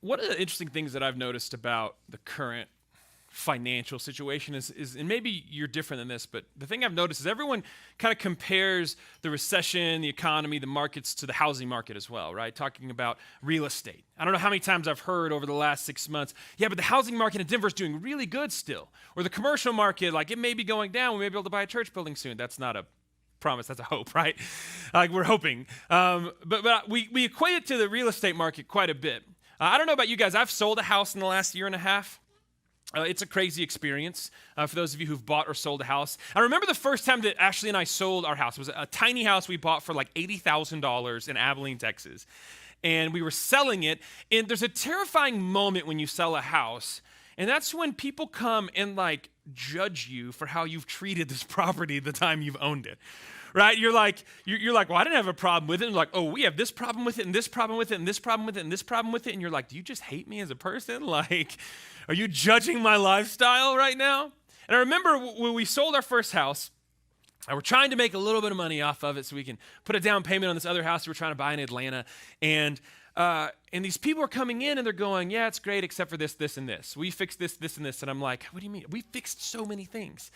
One of the interesting things that I've noticed about the current financial situation is, and maybe you're different than this, but the thing I've noticed is everyone kind of compares the recession, the economy, the markets to the housing market as well, right? Talking about real estate. I don't know how many times I've heard over the last 6 months, yeah, but the housing market in Denver is doing really good still. Or the commercial market, like it may be going down. We may be able to buy a church building soon. That's not a promise, that's a hope, right? Like we're hoping. But we equate it to the real estate market quite a bit. I don't know about you guys. I've sold a house in the last year and a half. It's a crazy experience for those of you who've bought or sold a house. I remember the first time that Ashley and I sold our house. It was a tiny house we bought for like $80,000 in Abilene, Texas. And we were selling it. And there's a terrifying moment when you sell a house. And that's when people come and like judge you for how you've treated this property the time you've owned it. Right? You're like, well, I didn't have a problem with it. And like, oh, we have this problem with it, and this problem with it, and this problem with it, and this problem with it. And you're like, do you just hate me as a person? Like, are you judging my lifestyle right now? And I remember when we sold our first house, we're trying to make a little bit of money off of it so we can put a down payment on this other house we're trying to buy in Atlanta. And these people are coming in and they're going, yeah, it's great except for this, this, and this. We fixed this, this, and this. And I'm like, what do you mean? We fixed so many things.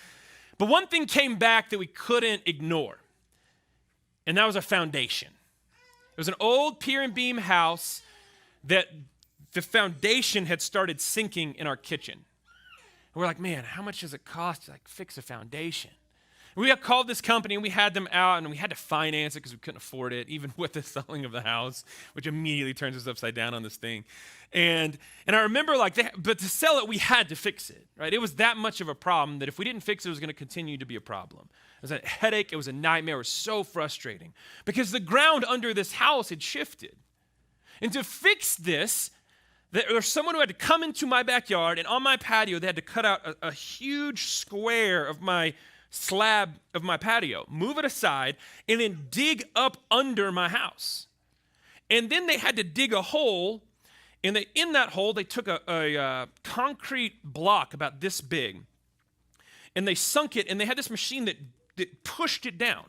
But one thing came back that we couldn't ignore. And that was a foundation. It was an old pier and beam house that the foundation had started sinking in our kitchen. And we're like, man, how much does it cost to like fix a foundation? And we got called this company and we had them out and we had to finance it because we couldn't afford it, even with the selling of the house, which immediately turns us upside down on this thing. And I remember but to sell it, we had to fix it, right? It was that much of a problem that if we didn't fix it, it was going to continue to be a problem. It was a headache. It was a nightmare. It was so frustrating because the ground under this house had shifted. And to fix this, there's someone who had to come into my backyard, and on my patio, they had to cut out a huge square of my slab of my patio, move it aside, and then dig up under my house. And then they had to dig a hole, and in that hole, they took a concrete block about this big, and they sunk it, and they had this machine that pushed it down.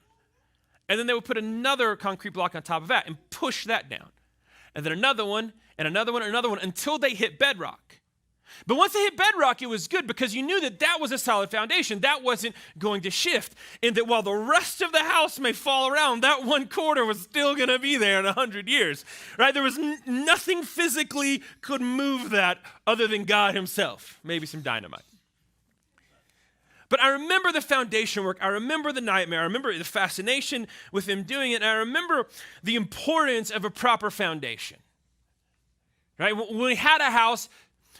And then they would put another concrete block on top of that and push that down. And then another one, and another one, and another one, until they hit bedrock. But once they hit bedrock, it was good because you knew that that was a solid foundation. That wasn't going to shift. And that while the rest of the house may fall around, that one corner was still going to be there in 100 years. Right? There was nothing physically could move that other than God himself. Maybe some dynamite. But I remember the foundation work. I remember the nightmare. I remember the fascination with him doing it. And I remember the importance of a proper foundation. Right? When we had a house,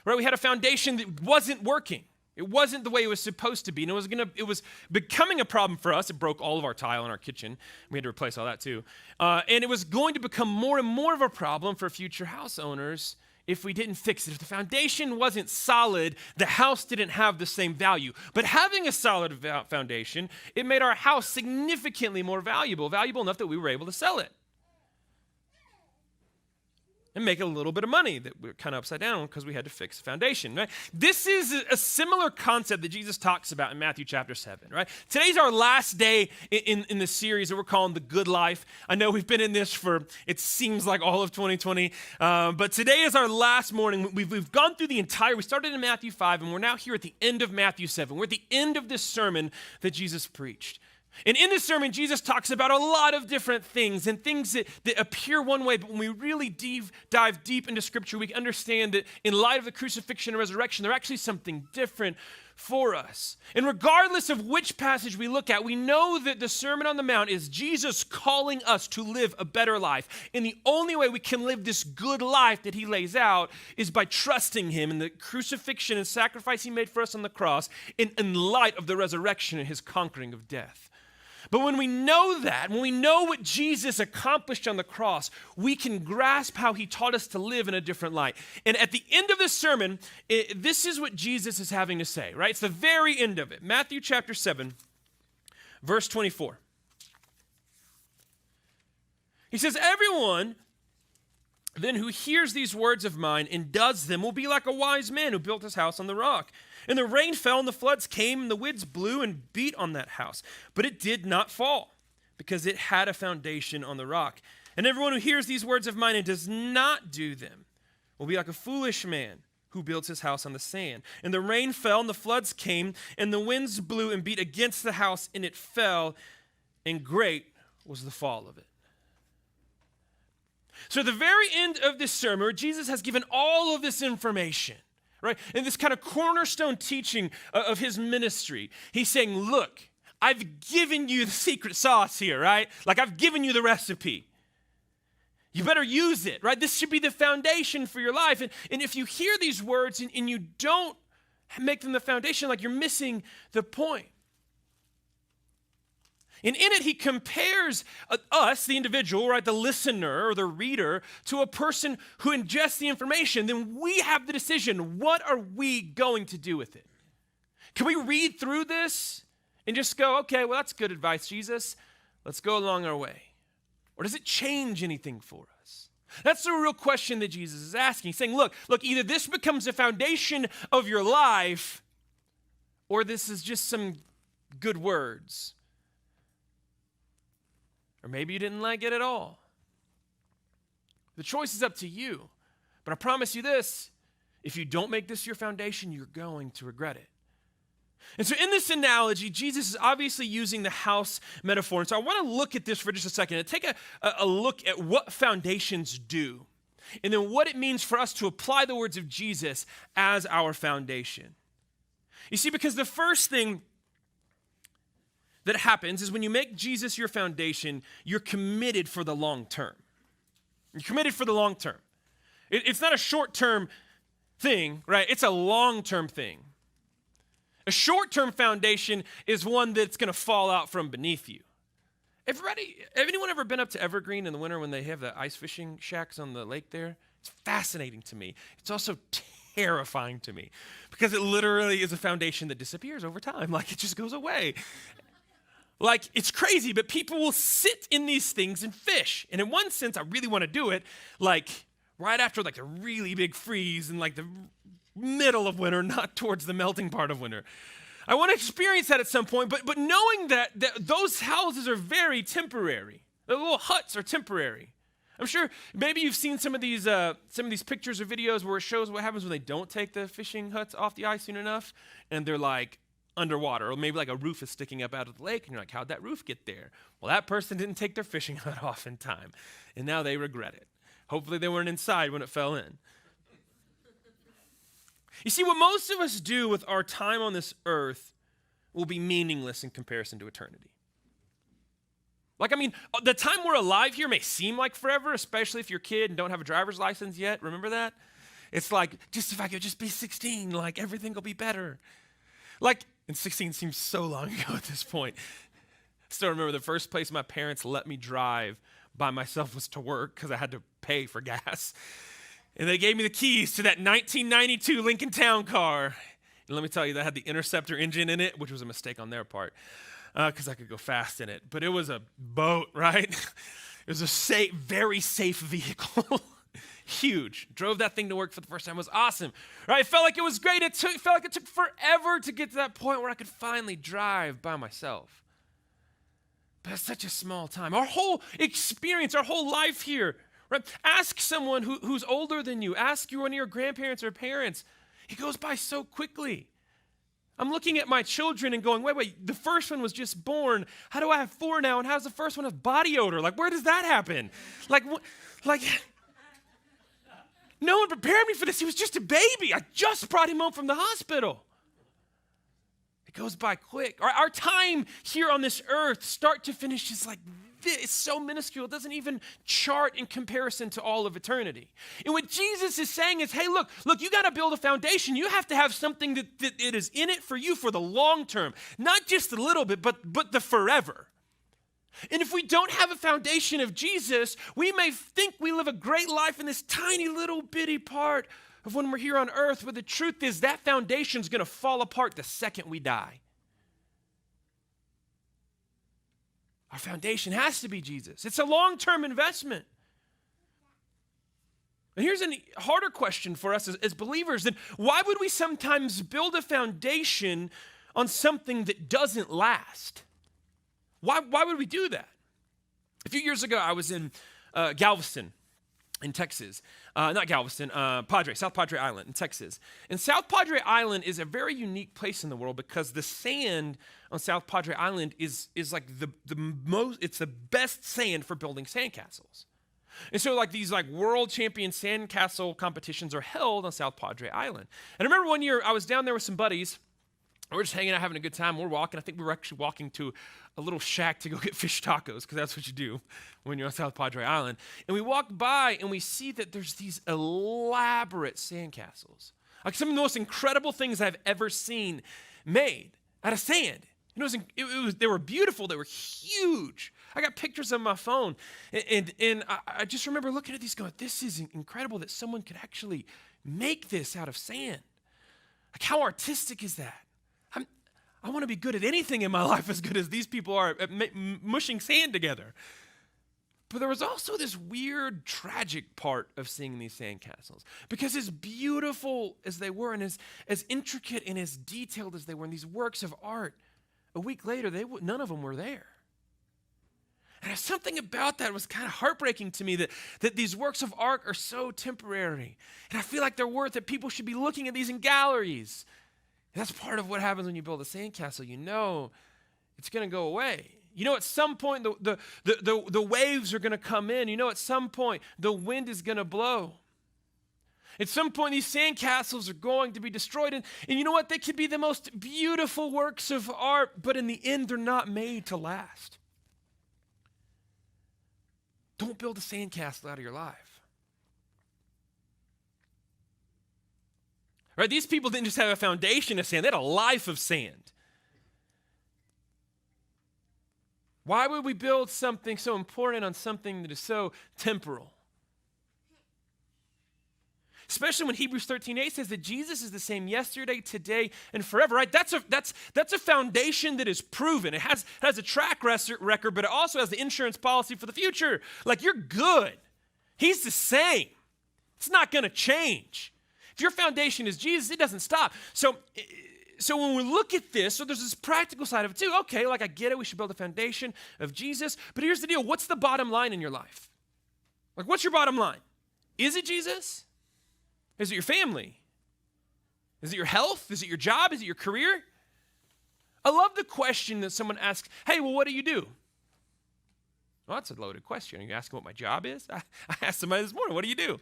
right, we had a foundation that wasn't working. It wasn't the way it was supposed to be. And it was becoming a problem for us. It broke all of our tile in our kitchen. We had to replace all that too. And it was going to become more and more of a problem for future house owners if we didn't fix it. If the foundation wasn't solid, the house didn't have the same value. But having a solid foundation, it made our house significantly more valuable enough that we were able to sell it and make a little bit of money that we're kind of upside down because we had to fix the foundation, right? This is a similar concept that Jesus talks about in Matthew chapter 7, right? Today's our last day in the series that we're calling The Good Life. I know we've been in this for, it seems like all of 2020, but today is our last morning. We've gone through we started in Matthew 5, and we're now here at the end of Matthew 7. We're at the end of this sermon that Jesus preached. And in this sermon, Jesus talks about a lot of different things and things that appear one way, but when we really dive deep into Scripture, we understand that in light of the crucifixion and resurrection, they're actually something different for us. And regardless of which passage we look at, we know that the Sermon on the Mount is Jesus calling us to live a better life. And the only way we can live this good life that he lays out is by trusting him in the crucifixion and sacrifice he made for us on the cross in light of the resurrection and his conquering of death. But when we know that, when we know what Jesus accomplished on the cross, we can grasp how he taught us to live in a different light. And at the end of this sermon, this is what Jesus is having to say, right? It's the very end of it. Matthew chapter 7, verse 24. He says, everyone then who hears these words of mine and does them will be like a wise man who built his house on the rock. And the rain fell and the floods came and the winds blew and beat on that house. But it did not fall because it had a foundation on the rock. And everyone who hears these words of mine and does not do them will be like a foolish man who builds his house on the sand. And the rain fell, and the floods came, and the winds blew and beat against the house, and it fell, and great was the fall of it. So at the very end of this sermon, Jesus has given all of this information, right? And this kind of cornerstone teaching of his ministry. He's saying, look, I've given you the secret sauce here, right? Like I've given you the recipe. You better use it, right? This should be the foundation for your life. And if you hear these words and you don't make them the foundation, like you're missing the point. And in it, he compares us, the individual, right, the listener or the reader, to a person who ingests the information. Then we have the decision. What are we going to do with it? Can we read through this and just go, okay, well, that's good advice, Jesus. Let's go along our way. Or does it change anything for us? That's the real question that Jesus is asking. He's saying, look, either this becomes the foundation of your life, or this is just some good words. Or maybe you didn't like it at all. The choice is up to you. But I promise you this, if you don't make this your foundation, you're going to regret it. And so in this analogy, Jesus is obviously using the house metaphor. And so I want to look at this for just a second and take a look at what foundations do, and then what it means for us to apply the words of Jesus as our foundation. You see, because the first thing that happens is when you make Jesus your foundation, you're committed for the long term. You're committed for the long term. It's not a short-term thing, right? It's a long-term thing. A short-term foundation is one that's going to fall out from beneath you. Have anyone ever been up to Evergreen in the winter when they have the ice fishing shacks on the lake there? It's fascinating to me. It's also terrifying to me because it literally is a foundation that disappears over time. Like it just goes away. Like it's crazy, but people will sit in these things and fish. And in one sense, I really want to do it like right after like a really big freeze and like the middle of winter, not towards the melting part of winter. I want to experience that at some point, but knowing that those houses are very temporary. The little huts are temporary. I'm sure maybe you've seen some of these pictures or videos where it shows what happens when they don't take the fishing huts off the ice soon enough, and they're like underwater, or maybe like a roof is sticking up out of the lake, and you're like, how'd that roof get there? Well, that person didn't take their fishing hut off in time, and now they regret it. Hopefully they weren't inside when it fell in. You see, what most of us do with our time on this earth will be meaningless in comparison to eternity. Like, I mean, the time we're alive here may seem like forever, especially if you're a kid and don't have a driver's license yet. Remember that? It's like, just if I could just be 16, like everything will be better. Like, and 16 seems so long ago at this point. Still remember the first place my parents let me drive by myself was to work because I had to pay for gas. And they gave me the keys to that 1992 Lincoln Town car. And let me tell you, that had the Interceptor engine in it, which was a mistake on their part because I could go fast in it. But it was a boat, right? It was a very safe vehicle. Huge. Drove that thing to work for the first time. It was awesome. Right? It felt like it was great. It felt like it took forever to get to that point where I could finally drive by myself. But it's such a small time. Our whole experience, our whole life here, right? Ask someone who's older than you. Ask one of your grandparents or parents. It goes by so quickly. I'm looking at my children and going, wait, the first one was just born. How do I have 4 now? And how does the first one have body odor? Like, where does that happen? Like, no one prepared me for this. He was just a baby. I just brought him home from the hospital. It goes by quick. Our time here on this earth, start to finish, is like this. It's so minuscule. It doesn't even chart in comparison to all of eternity. And what Jesus is saying is, hey, look, you got to build a foundation. You have to have something that it is in it for you for the long term. Not just a little bit, but the forever. And if we don't have a foundation of Jesus, we may think we live a great life in this tiny little bitty part of when we're here on earth, but the truth is that foundation is going to fall apart the second we die. Our foundation has to be Jesus. It's a long-term investment. And here's a harder question for us as believers. Then why would we sometimes build a foundation on something that doesn't last? Why would we do that? A few years ago, I was in Galveston, in Texas, not Galveston, South Padre Island in Texas. And South Padre Island is a very unique place in the world because the sand on South Padre Island is like it's the best sand for building sandcastles. And so like these like world champion sandcastle competitions are held on South Padre Island. And I remember one year I was down there with some buddies. We're just hanging out, having a good time. We're walking. I think we were actually walking to a little shack to go get fish tacos because that's what you do when you're on South Padre Island. And we walk by and we see that there's these elaborate sandcastles. Like some of the most incredible things I've ever seen made out of sand. They were beautiful. They were huge. I got pictures on my phone. And I just remember looking at these going, this is incredible that someone could actually make this out of sand. Like how artistic is that? I want to be good at anything in my life as good as these people are at mushing sand together. But there was also this weird, tragic part of seeing these sandcastles. Because as beautiful as they were and as intricate and as detailed as they were in these works of art, a week later, none of them were there. And something about that was kind of heartbreaking to me that these works of art are so temporary. And I feel like they're worth it. People should be looking at these in galleries. That's part of what happens when you build a sandcastle. You know it's going to go away. You know at some point the waves are going to come in. You know at some point the wind is going to blow. At some point these sandcastles are going to be destroyed. And you know what? They could be the most beautiful works of art, but in the end they're not made to last. Don't build a sandcastle out of your life. Right? These people didn't just have a foundation of sand, they had a life of sand. Why would we build something so important on something that is so temporal? Especially when Hebrews 13:8 says that Jesus is the same yesterday, today, and forever, right? That's a foundation that is proven. It has a track record, but it also has the insurance policy for the future. Like, you're good. He's the same. It's not going to change. If your foundation is Jesus, it doesn't stop. So when we look at this, so there's this practical side of it too. Okay, like I get it, we should build a foundation of Jesus. But here's the deal. What's the bottom line in your life? Like, what's your bottom line? Is it Jesus? Is it your family? Is it your health? Is it your job? Is it your career? I love the question that someone asks, hey, well, what do you do? Well, that's a loaded question. Are you asking what my job is? I asked somebody this morning, what do you do?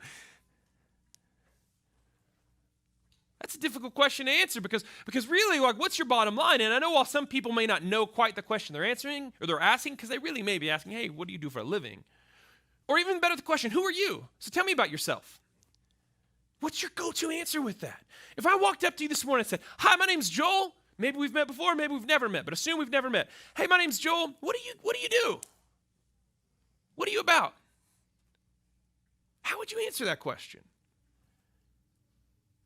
That's a difficult question to answer because really, like, what's your bottom line? And I know while some people may not know quite the question they're answering or they're asking, because they really may be asking, hey, what do you do for a living? Or even better, the question, who are you? So tell me about yourself. What's your go-to answer with that? If I walked up to you this morning and said, hi, my name's Joel. Maybe we've met before, maybe we've never met, but assume we've never met. Hey, my name's Joel. What do you do? What are you about? How would you answer that question?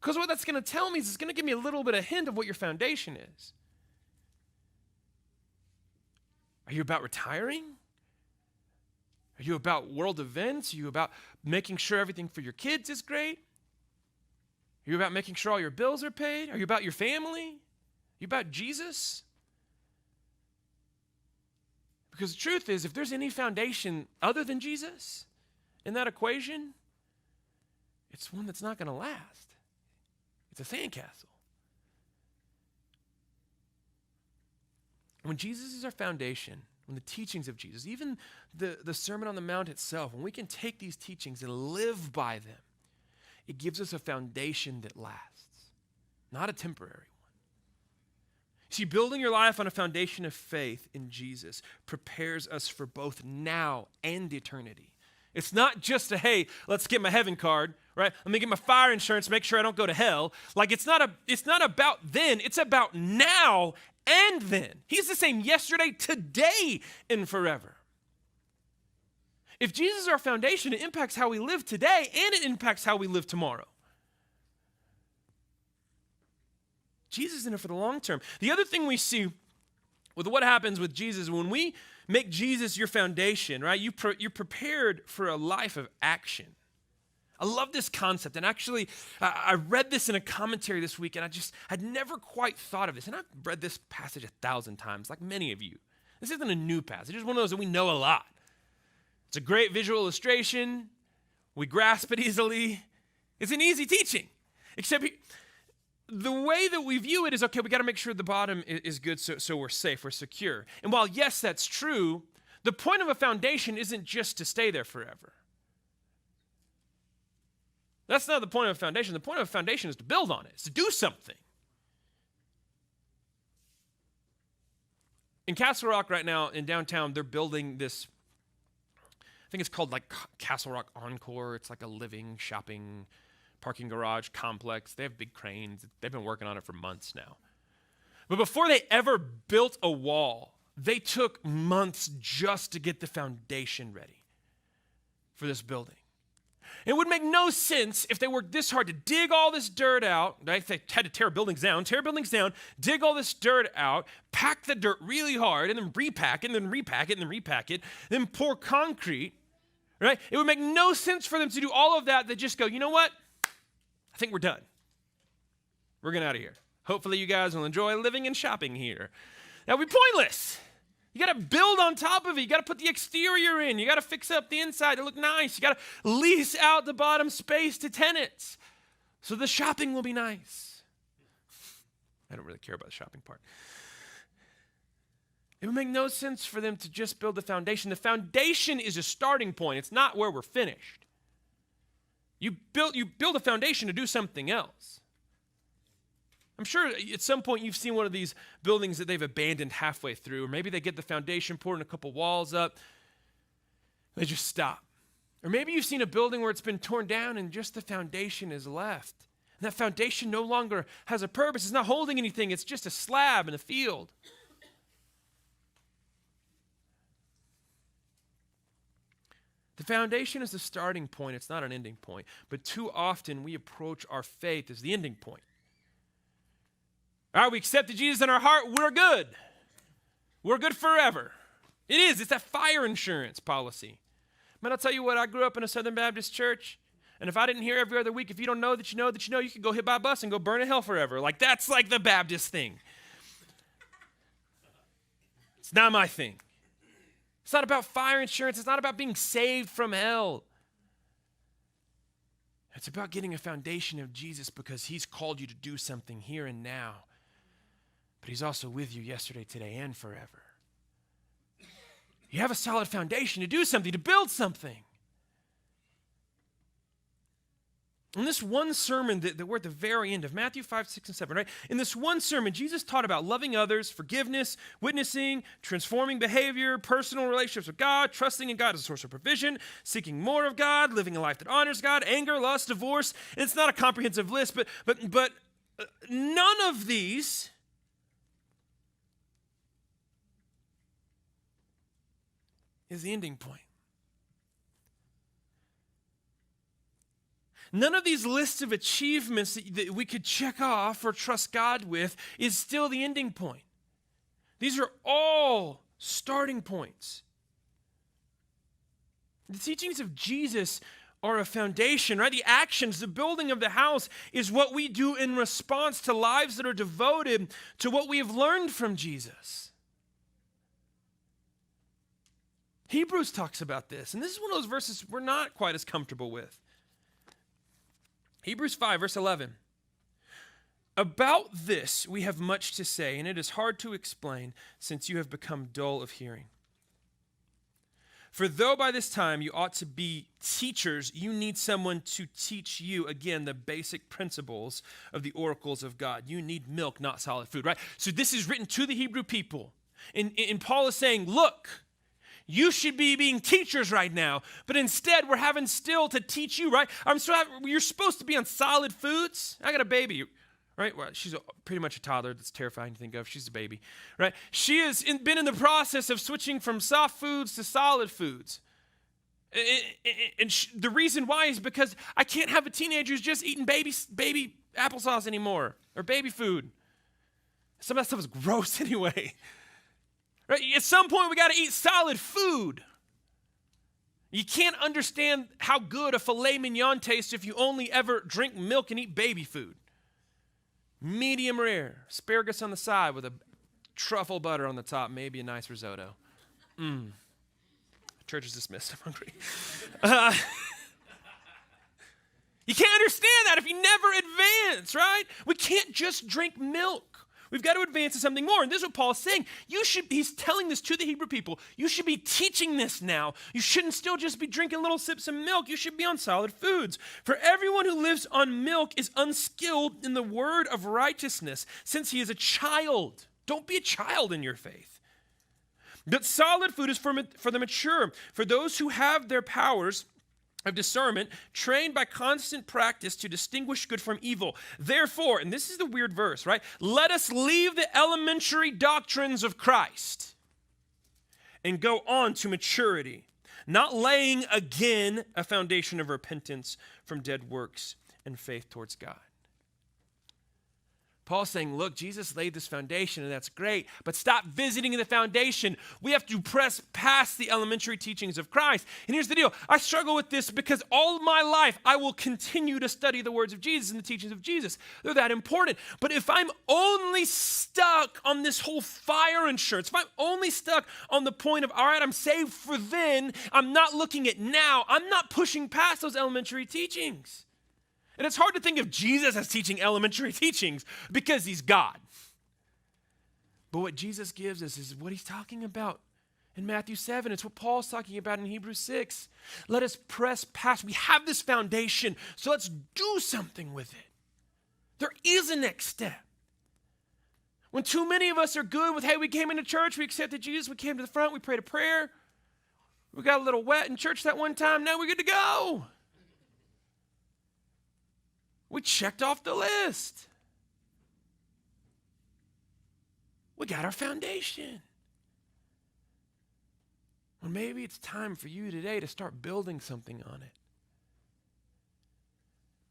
Because what that's going to tell me is it's going to give me a little bit of hint of what your foundation is. Are you about retiring? Are you about world events? Are you about making sure everything for your kids is great? Are you about making sure all your bills are paid? Are you about your family? Are you about Jesus? Because the truth is, if there's any foundation other than Jesus in that equation, it's one that's not going to last. It's a sandcastle. When Jesus is our foundation, when the teachings of Jesus, even the Sermon on the Mount itself, when we can take these teachings and live by them, it gives us a foundation that lasts, not a temporary one. See, building your life on a foundation of faith in Jesus prepares us for both now and eternity. It's not just a, hey, let's get my heaven card, right? Let me get my fire insurance, make sure I don't go to hell. Like, it's not about then, it's about now and then. He's the same yesterday, today, and forever. If Jesus is our foundation, it impacts how we live today and it impacts how we live tomorrow. Jesus is in it for the long term. The other thing we see with what happens with Jesus, when we make Jesus your foundation, right? You're prepared for a life of action. I love this concept. And actually, I read this in a commentary this week, and I'd never quite thought of this. And I've read this passage 1,000 times, like many of you. This isn't a new passage. It's one of those that we know a lot. It's a great visual illustration. We grasp it easily. It's an easy teaching. Except the way that we view it is, okay, we got to make sure the bottom is good so we're safe, we're secure. And while, yes, that's true, the point of a foundation isn't just to stay there forever. That's not the point of a foundation. The point of a foundation is to build on it. It's to do something. In Castle Rock right now, in downtown, they're building this, I think it's called like Castle Rock Encore. It's like a living, shopping, parking garage complex. They have big cranes. They've been working on it for months now. But before they ever built a wall, they took months just to get the foundation ready for this building. It would make no sense if they worked this hard to dig all this dirt out. Right? They had to tear buildings down, dig all this dirt out, pack the dirt really hard, and then repack it, and then repack it, and then repack it, then pour concrete. Right? It would make no sense for them to do all of that. They just go, you know what? I think we're done. We're getting out of here. Hopefully you guys will enjoy living and shopping here. That would be pointless. You got to build on top of it. You got to put the exterior in. You got to fix up the inside to look nice. You got to lease out the bottom space to tenants so the shopping will be nice. I don't really care about the shopping part. It would make no sense for them to just build the foundation. The foundation is a starting point. It's not where we're finished. You build a foundation to do something else. I'm sure at some point you've seen one of these buildings that they've abandoned halfway through, or maybe they get the foundation poured and a couple walls up. They just stop. Or maybe you've seen a building where it's been torn down and just the foundation is left. And that foundation no longer has a purpose. It's not holding anything. It's just a slab in a field. The foundation is the starting point. It's not an ending point. But too often we approach our faith as the ending point. All right, we accepted Jesus in our heart, we're good. We're good forever. It is. It's that fire insurance policy. Man, I'll tell you what, I grew up in a Southern Baptist church, and if I didn't hear every other week, if you don't know that you know that you know, you could go hit by a bus and go burn in hell forever. Like, that's like the Baptist thing. It's not my thing. It's not about fire insurance. It's not about being saved from hell. It's about getting a foundation of Jesus because he's called you to do something here and now. But he's also with you yesterday, today, and forever. You have a solid foundation to do something, to build something. In this one sermon that we're at the very end of, Matthew 5, 6, and 7, right? In this one sermon, Jesus taught about loving others, forgiveness, witnessing, transforming behavior, personal relationships with God, trusting in God as a source of provision, seeking more of God, living a life that honors God, anger, lust, divorce. And it's not a comprehensive list, but none of these is the ending point. None of these lists of achievements that we could check off or trust God with is still the ending point. These are all starting points. The teachings of Jesus are a foundation, right? The actions, the building of the house is what we do in response to lives that are devoted to what we have learned from Jesus. Hebrews talks about this, and this is one of those verses we're not quite as comfortable with. Hebrews 5, verse 11. About this we have much to say, and it is hard to explain since you have become dull of hearing. For though by this time you ought to be teachers, you need someone to teach you, again, the basic principles of the oracles of God. You need milk, not solid food, right? So this is written to the Hebrew people. And Paul is saying, look, you should be being teachers right now, but instead we're having still to teach you, right? You're supposed to be on solid foods. I got a baby, right? Well, she's pretty much a toddler. That's terrifying to think of. She's a baby, right? She has been in the process of switching from soft foods to solid foods. And the reason why is because I can't have a teenager who's just eating baby applesauce anymore or baby food. Some of that stuff is gross anyway. Right? At some point, we got to eat solid food. You can't understand how good a filet mignon tastes if you only ever drink milk and eat baby food. Medium rare, asparagus on the side with a truffle butter on the top, maybe a nice risotto. Church is dismissed. I'm hungry. You can't understand that if you never advance, right? We can't just drink milk. We've got to advance to something more. And this is what Paul is saying. He's telling this to the Hebrew people. You should be teaching this now. You shouldn't still just be drinking little sips of milk. You should be on solid foods. For everyone who lives on milk is unskilled in the word of righteousness, since he is a child. Don't be a child in your faith. But solid food is for the mature, for those who have their powers of discernment, trained by constant practice to distinguish good from evil. Therefore, and this is the weird verse, right? Let us leave the elementary doctrines of Christ and go on to maturity, not laying again a foundation of repentance from dead works and faith towards God. Paul's saying, look, Jesus laid this foundation, and that's great, but stop visiting the foundation. We have to press past the elementary teachings of Christ. And here's the deal. I struggle with this because all my life, I will continue to study the words of Jesus and the teachings of Jesus. They're that important. But if I'm only stuck on this whole fire insurance, if I'm only stuck on the point of, all right, I'm saved for then, I'm not looking at now, I'm not pushing past those elementary teachings. And it's hard to think of Jesus as teaching elementary teachings because he's God. But what Jesus gives us is what he's talking about in Matthew 7. It's what Paul's talking about in Hebrews 6. Let us press past. We have this foundation, so let's do something with it. There is a next step. When too many of us are good with, hey, we came into church, we accepted Jesus, we came to the front, we prayed a prayer, we got a little wet in church that one time, now we're good to go. We checked off the list. We got our foundation. Well, maybe it's time for you today to start building something on it.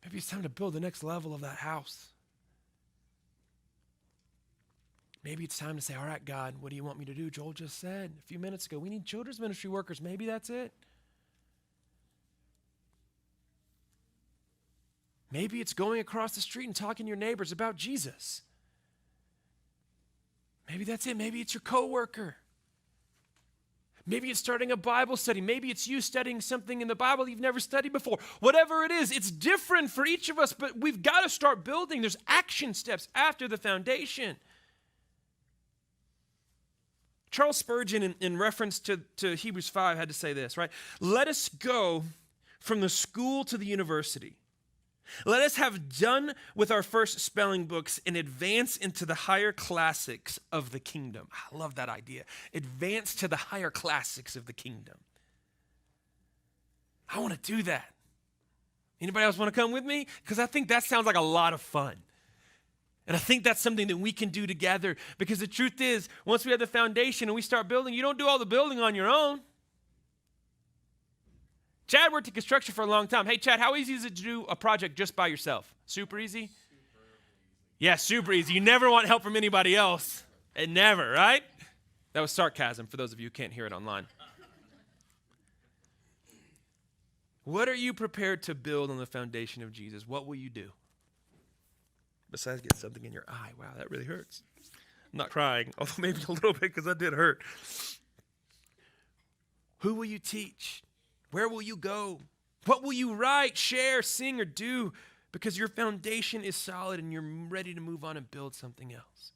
Maybe it's time to build the next level of that house. Maybe it's time to say, all right, God, what do you want me to do? Joel just said a few minutes ago, we need children's ministry workers. Maybe that's it. Maybe it's going across the street and talking to your neighbors about Jesus. Maybe that's it. Maybe it's your coworker. Maybe it's starting a Bible study. Maybe it's you studying something in the Bible you've never studied before. Whatever it is, it's different for each of us, but we've got to start building. There's action steps after the foundation. Charles Spurgeon, in reference to Hebrews 5, had to say this, right? Let us go from the school to the university. Let us have done with our first spelling books and advance into the higher classics of the kingdom. I love that idea. Advance to the higher classics of the kingdom. I want to do that. Anybody else want to come with me? Because I think that sounds like a lot of fun. And I think that's something that we can do together, because the truth is, once we have the foundation and we start building, you don't do all the building on your own. Chad worked in construction for a long time. Hey, Chad, how easy is it to do a project just by yourself? Super easy? Yeah, super easy. You never want help from anybody else. And never, right? That was sarcasm for those of you who can't hear it online. What are you prepared to build on the foundation of Jesus? What will you do? Besides get something in your eye. Wow, that really hurts. I'm not crying, although maybe a little bit because that did hurt. Who will you teach? Where will you go? What will you write, share, sing, or do? Because your foundation is solid and you're ready to move on and build something else.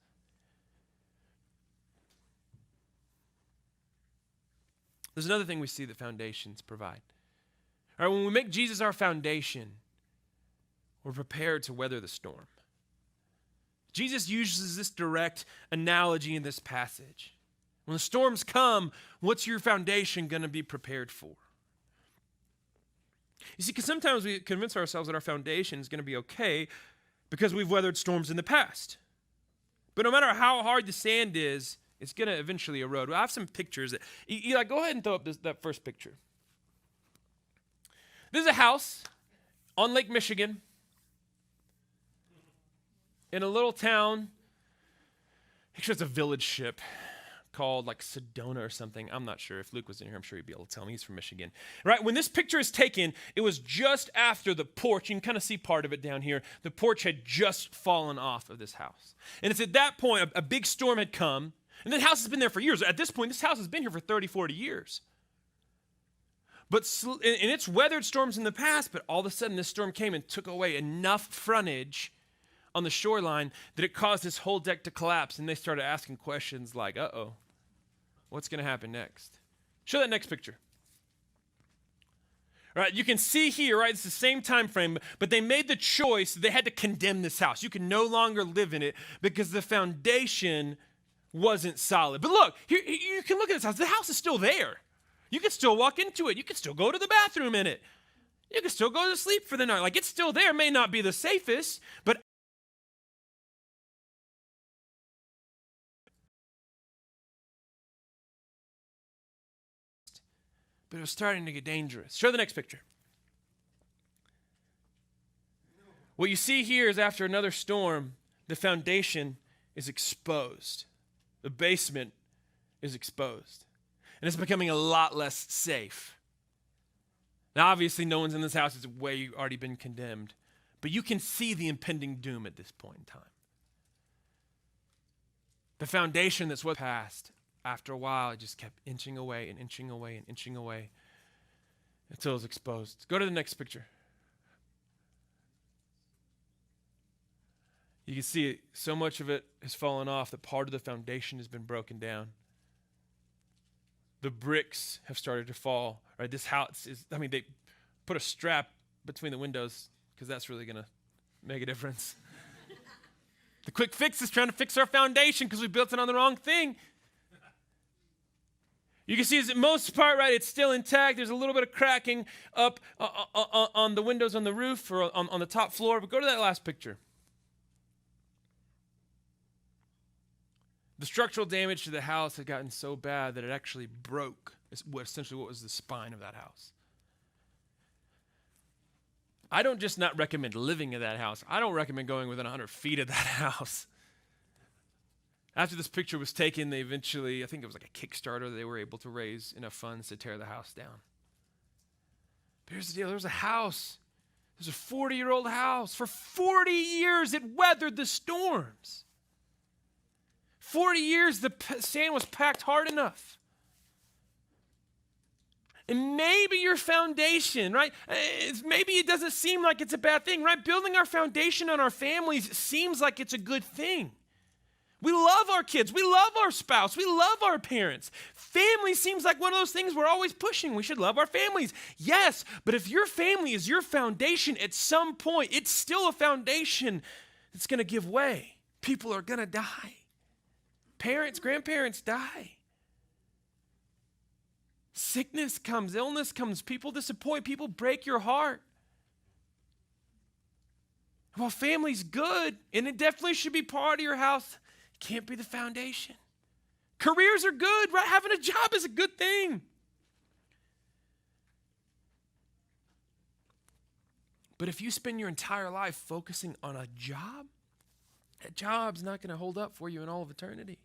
There's another thing we see that foundations provide. All right, when we make Jesus our foundation, we're prepared to weather the storm. Jesus uses this direct analogy in this passage. When the storms come, what's your foundation going to be prepared for? You see, because sometimes we convince ourselves that our foundation is going to be okay because we've weathered storms in the past. But no matter how hard the sand is, it's going to eventually erode. Well, I have some pictures. Eli, go ahead and throw up that first picture. This is a house on Lake Michigan in a little town. Actually, it's a village ship called like Sedona or something. I'm not sure. If Luke was in here, I'm sure he'd be able to tell me. He's from Michigan. Right? When this picture is taken, it was just after the porch. You can kind of see part of it down here. The porch had just fallen off of this house. And it's at that point, a big storm had come. And the house has been there for years. At this point, this house has been here for 30, 40 years. And it's weathered storms in the past, but all of a sudden this storm came and took away enough frontage on the shoreline that it caused this whole deck to collapse. And they started asking questions like, uh-oh, what's going to happen next? Show that next picture. All right, you can see here, right, it's the same time frame, but they made the choice, they had to condemn this house. You can no longer live in it because the foundation wasn't solid. But look, here, you can look at this house. The house is still there. You can still walk into it. You can still go to the bathroom in it. You can still go to sleep for the night. Like, it's still there. It may not be the safest, but it was starting to get dangerous. Show the next picture. What you see here is after another storm, the foundation is exposed. The basement is exposed. And it's becoming a lot less safe. Now, obviously, no one's in this house. It's way already been condemned. But you can see the impending doom at this point in time. The foundation that's what passed, after a while, it just kept inching away and inching away and inching away until it was exposed. Go to the next picture. You can see so much of it has fallen off that part of the foundation has been broken down. The bricks have started to fall. Right? This house is, they put a strap between the windows because that's really going to make a difference. The quick fix is trying to fix our foundation because we built it on the wrong thing. You can see as the most part, right, it's still intact. There's a little bit of cracking up on the windows on the roof or on the top floor. But go to that last picture. The structural damage to the house had gotten so bad that it actually broke essentially what was the spine of that house. I don't just not recommend living in that house. I don't recommend going within 100 feet of that house. After this picture was taken, they eventually, I think it was like a Kickstarter, they were able to raise enough funds to tear the house down. But here's the deal. There was a house. There's a 40-year-old house. For 40 years, it weathered the storms. 40 years, the sand was packed hard enough. And maybe your foundation, right? Maybe it doesn't seem like it's a bad thing, right? Building our foundation on our families seems like it's a good thing. We love our kids. We love our spouse. We love our parents. Family seems like one of those things we're always pushing. We should love our families. Yes, but if your family is your foundation, at some point, it's still a foundation that's going to give way. People are going to die. Parents, grandparents die. Sickness comes, illness comes, people disappoint, people break your heart. Well, family's good, and it definitely should be part of your house. It can't be the foundation. Careers are good, right? Having a job is a good thing. But if you spend your entire life focusing on a job, that job's not going to hold up for you in all of eternity.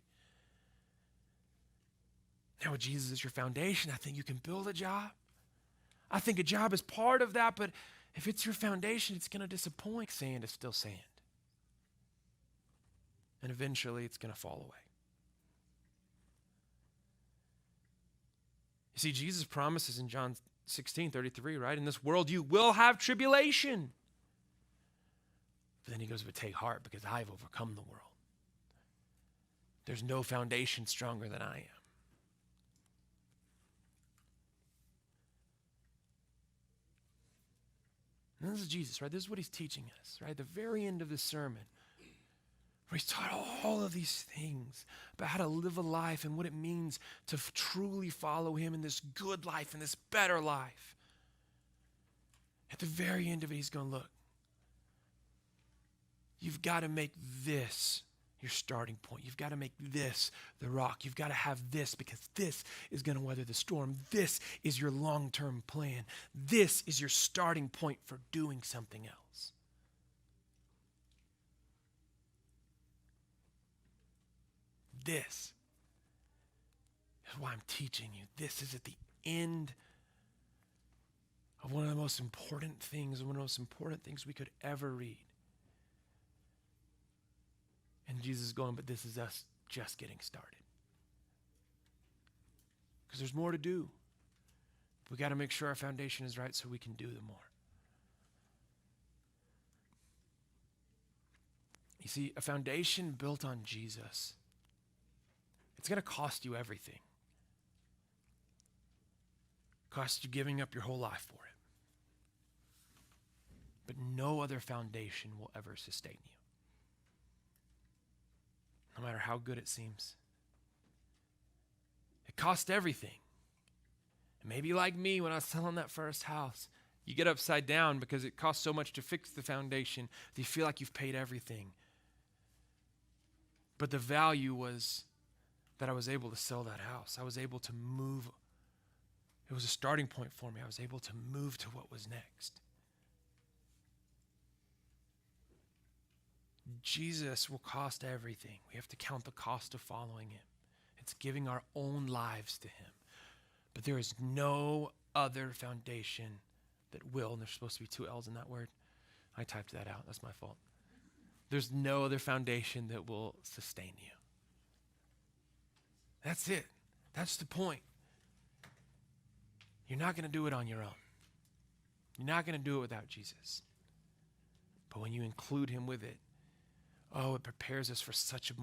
Now, with Jesus as your foundation, I think you can build a job. I think a job is part of that, but if it's your foundation, it's going to disappoint. Sand is still sand. And eventually, it's going to fall away. You see, Jesus promises in John 16:33, right? In this world, you will have tribulation. But then he goes, but take heart because I've overcome the world. There's no foundation stronger than I am. And this is Jesus, right? This is what he's teaching us, right? The very end of the sermon, where he's taught all of these things about how to live a life and what it means to truly follow him in this good life and this better life. At the very end of it, he's going, look, you've got to make this your starting point. You've got to make this the rock. You've got to have this because this is going to weather the storm. This is your long-term plan. This is your starting point for doing something else. This is why I'm teaching you. This is at the end of one of the most important things, one of the most important things we could ever read. And Jesus is going, but this is us just getting started. Because there's more to do. We got to make sure our foundation is right so we can do the more. You see, a foundation built on Jesus, it's going to cost you everything. Cost you giving up your whole life for it. But no other foundation will ever sustain you. No matter how good it seems. It cost everything. And maybe like me when I was selling that first house, you get upside down because it costs so much to fix the foundation that you feel like you've paid everything. But the value was that I was able to sell that house. I was able to move. It was a starting point for me. I was able to move to what was next. Jesus will cost everything. We have to count the cost of following him. It's giving our own lives to him. But there is no other foundation that will, and there's supposed to be 2 L's in that word. I typed that out. That's my fault. There's no other foundation that will sustain you. That's it. That's the point. You're not going to do it on your own. You're not going to do it without Jesus. But when you include him with it, it prepares us for such a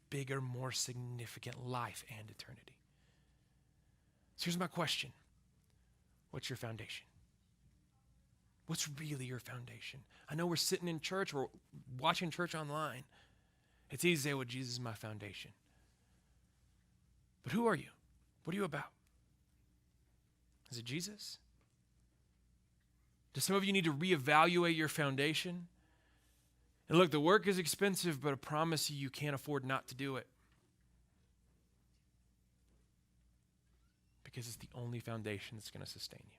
bigger, more significant life and eternity. So here's my question. What's your foundation? What's really your foundation? I know we're sitting in church, we're watching church online. It's easy to say, well, Jesus is my foundation. But who are you? What are you about? Is it Jesus? Do some of you need to reevaluate your foundation? And look, the work is expensive, but I promise you can't afford not to do it. Because it's the only foundation that's going to sustain you.